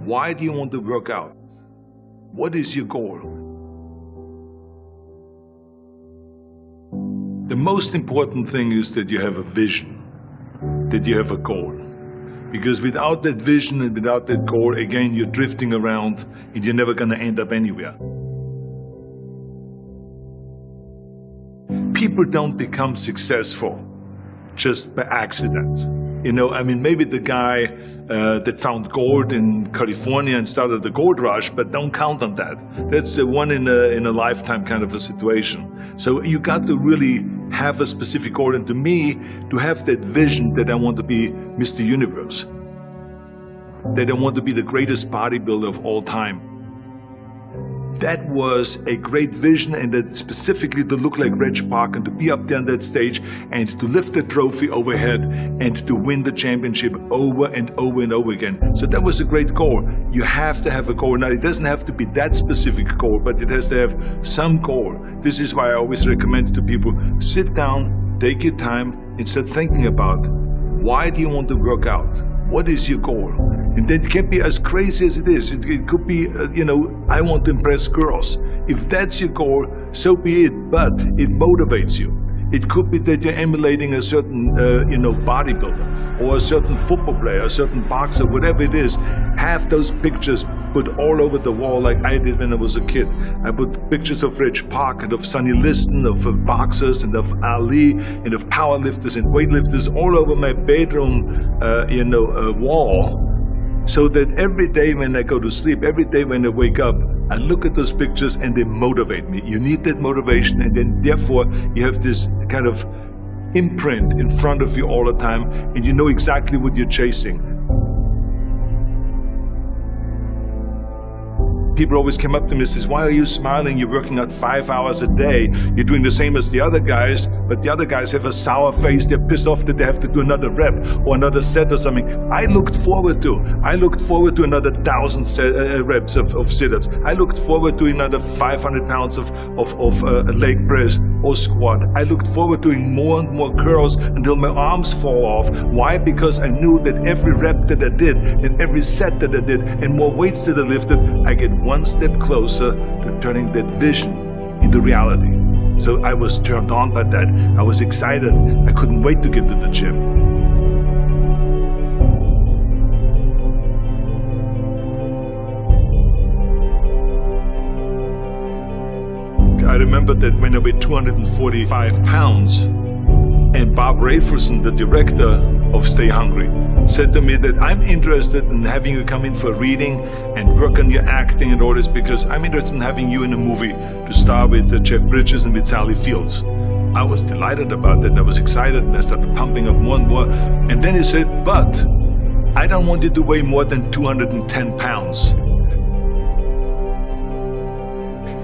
Why do you want to work out? What is your goal? The most important thing is that you have a vision, that you have a goal. Because without that vision and without that goal, again, you're drifting around and you're never going to end up anywhere. People don't become successful just by accident. You know, I mean, maybe the guy that found gold in California and started the gold rush, but don't count on that. That's the one in a lifetime kind of a situation. So you got to really have a specific goal. And to me, to have that vision that I want to be Mr. Universe, that I want to be the greatest bodybuilder of all time. That was a great vision, and that specifically to look like Reg Park and to be up there on that stage and to lift the trophy overhead and to win the championship over and over and over again. So that was a great goal. You have to have a goal. Now, it doesn't have to be that specific goal, but it has to have some goal. This is why I always recommend to people, sit down, take your time, and start thinking about, why do you want to work out? What is your goal? And that can be as crazy as it is. It could be, you know, I want to impress girls. If that's your goal, so be it, but it motivates you. It could be that you're emulating a certain, bodybuilder or a certain football player, a certain boxer, whatever it is. Have those pictures put all over the wall like I did when I was a kid. I put pictures of Reg Park and of Sonny Liston, of boxers and of Ali and of powerlifters and weightlifters all over my bedroom, wall. So that every day when I go to sleep, every day when I wake up, I look at those pictures and they motivate me. You need that motivation, and then therefore you have this kind of imprint in front of you all the time, and you know exactly what you're chasing. People always come up to me and says, why are you smiling? You're working out 5 hours a day. You're doing the same as the other guys, but the other guys have a sour face. They're pissed off that they have to do another rep or another set or something. I looked forward to another 1,000 reps of sit-ups. I looked forward to another 500 pounds of leg press or squat. I looked forward to doing more and more curls until my arms fall off. Why? Because I knew that every rep that I did and every set that I did and more weights that I lifted, I get one step closer to turning that vision into reality. So I was turned on by that. I was excited. I couldn't wait to get to the gym. I remember that when I weighed 245 pounds, and Bob Rafelson, the director of Stay Hungry, said to me that I'm interested in having you come in for a reading and work on your acting and all this, because I'm interested in having you in a movie to star with Jeff Bridges and with Sally Fields. I was delighted about that, and I was excited, and I started pumping up more and more. And then he said, but I don't want you to weigh more than 210 pounds.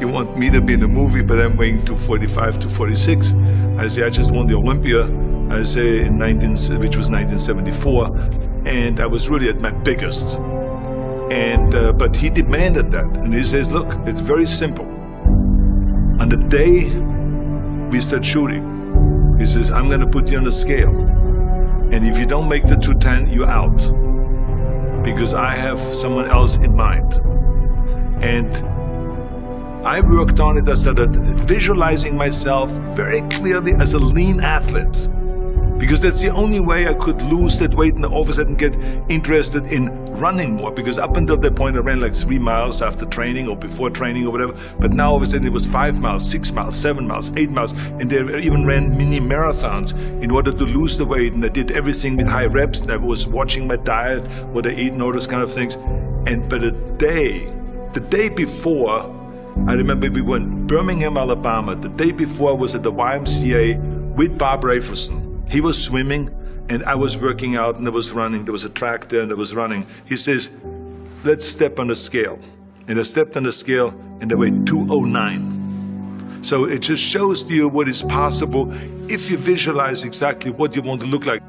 You want me to be in a movie, but I'm weighing 245, 246. I say, I just won the Olympia, I say, which was 1974, and I was really at my biggest. And but he demanded that, and he says, look, it's very simple. On the day we start shooting, he says, I'm going to put you on a scale, and if you don't make the 210, you're out, because I have someone else in mind. And I worked on it. I started visualizing myself very clearly as a lean athlete, because that's the only way I could lose that weight and all of a sudden get interested in running more, because up until that point I ran like 3 miles after training or before training or whatever, but now all of a sudden it was 5 miles, 6 miles, 7 miles, 8 miles, and they even ran mini marathons in order to lose the weight, and I did everything with high reps, and I was watching my diet, what I eat and all those kind of things. And but the day before, I remember we were in Birmingham, Alabama. The day before I was at the YMCA with Bob Rafelson. He was swimming and I was working out and I was running. There was a track there and I was running. He says, let's step on the scale. And I stepped on the scale and I weighed 209. So it just shows to you what is possible if you visualize exactly what you want to look like.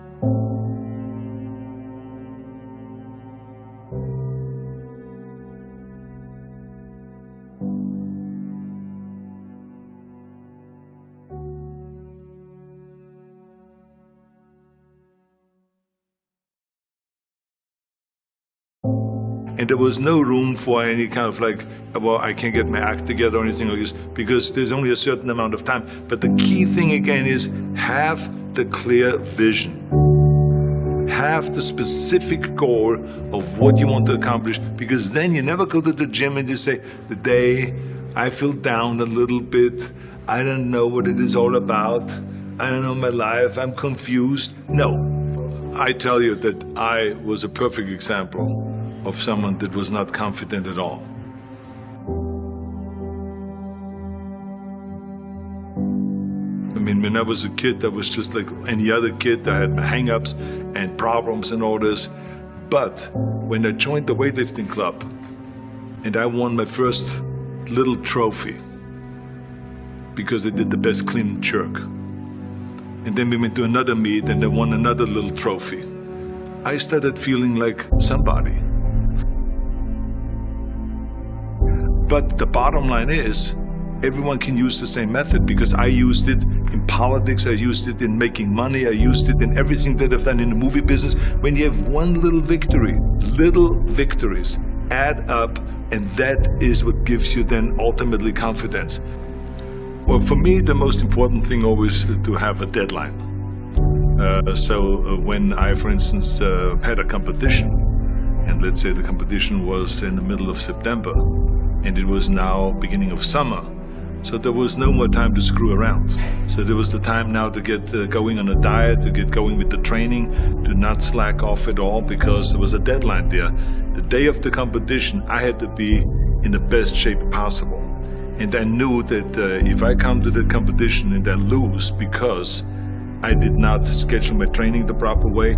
And there was no room for any kind of like, well, I can't get my act together or anything like this, because there's only a certain amount of time. But the key thing again is have the clear vision. Have the specific goal of what you want to accomplish, because then you never go to the gym and you say, today I feel down a little bit, I don't know what it is all about, I don't know my life, I'm confused. No, I tell you that I was a perfect example of someone that was not confident at all. I mean, when I was a kid, I was just like any other kid. I had my hang-ups and problems and all this. But when I joined the weightlifting club and I won my first little trophy because I did the best clean and jerk, and then we went to another meet and I won another little trophy, I started feeling like somebody. But the bottom line is, everyone can use the same method, because I used it in politics, I used it in making money, I used it in everything that I've done in the movie business. When you have one little victory, little victories add up, and that is what gives you then ultimately confidence. Well, for me, the most important thing always is to have a deadline. So when I, for instance, had a competition, and let's say the competition was in the middle of September, and it was now beginning of summer, so there was no more time to screw around. So there was the time now to get going on a diet, to get going with the training, to not slack off at all, because there was a deadline there. The day of the competition, I had to be in the best shape possible. And I knew that if I come to the competition and I lose because I did not schedule my training the proper way,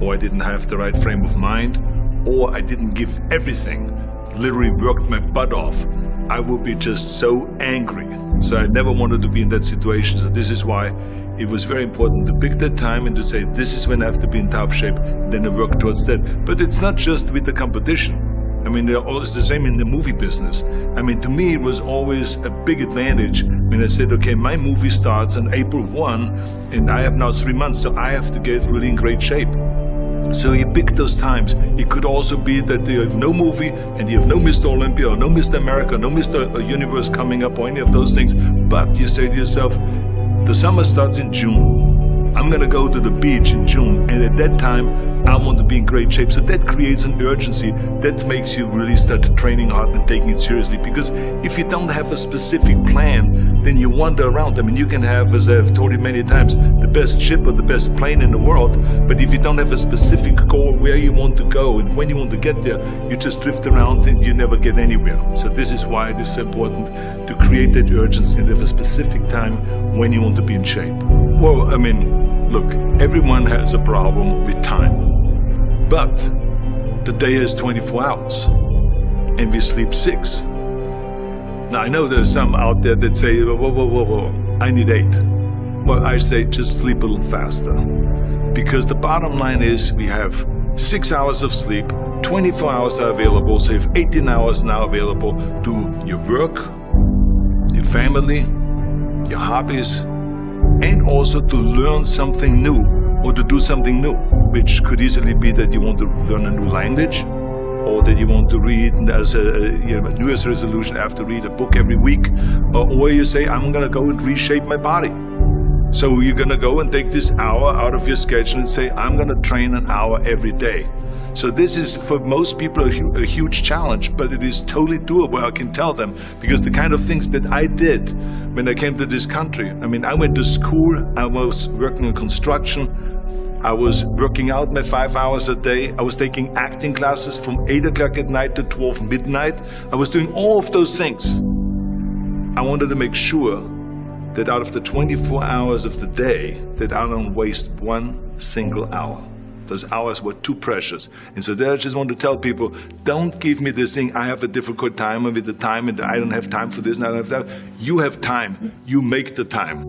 or I didn't have the right frame of mind, or I didn't give everything, literally worked my butt off, I would be just so angry. So I never wanted to be in that situation. So this is why it was very important to pick that time and to say, this is when I have to be in top shape, and then I work towards that. But it's not just with the competition. I mean, it's the same in the movie business. I mean, to me, it was always a big advantage when I said, okay, my movie starts on April 1, and I have now 3 months, so I have to get really in great shape. So you pick those times. It could also be that you have no movie and you have no Mr. Olympia or no Mr. America, no Mr. Universe coming up or any of those things. But you say to yourself, the summer starts in June. I'm going to go to the beach in June, and at that time I want to be in great shape. So that creates an urgency that makes you really start training hard and taking it seriously. Because if you don't have a specific plan, then you wander around. I mean, you can have, as I've told you many times, the best ship or the best plane in the world, but if you don't have a specific goal where you want to go and when you want to get there, you just drift around and you never get anywhere. So this is why it is so important to create that urgency and have a specific time when you want to be in shape. Well, I mean, look, everyone has a problem with time, but the day is 24 hours and we sleep 6. Now, I know there's some out there that say, whoa, I need 8. Well, I say just sleep a little faster, because the bottom line is we have 6 hours of sleep, 24 hours are available, so you have 18 hours now available to your work, your family, your hobbies, and also to learn something new or to do something new, which could easily be that you want to learn a new language, or that you want to read as a New Year's resolution, I have to read a book every week, or you say, I'm going to go and reshape my body. So you're going to go and take this hour out of your schedule and say, I'm going to train an hour every day. So this is, for most people, a huge challenge, but it is totally doable, I can tell them, because the kind of things that I did when I came to this country, I mean, I went to school, I was working in construction, I was working out my 5 hours a day, I was taking acting classes from 8 o'clock at night to 12 midnight, I was doing all of those things. I wanted to make sure that out of the 24 hours of the day, that I don't waste one single hour. Those hours were too precious. And so there I just want to tell people, don't give me this thing, I have a difficult time with the time and I don't have time for this and I don't have that. You have time, you make the time.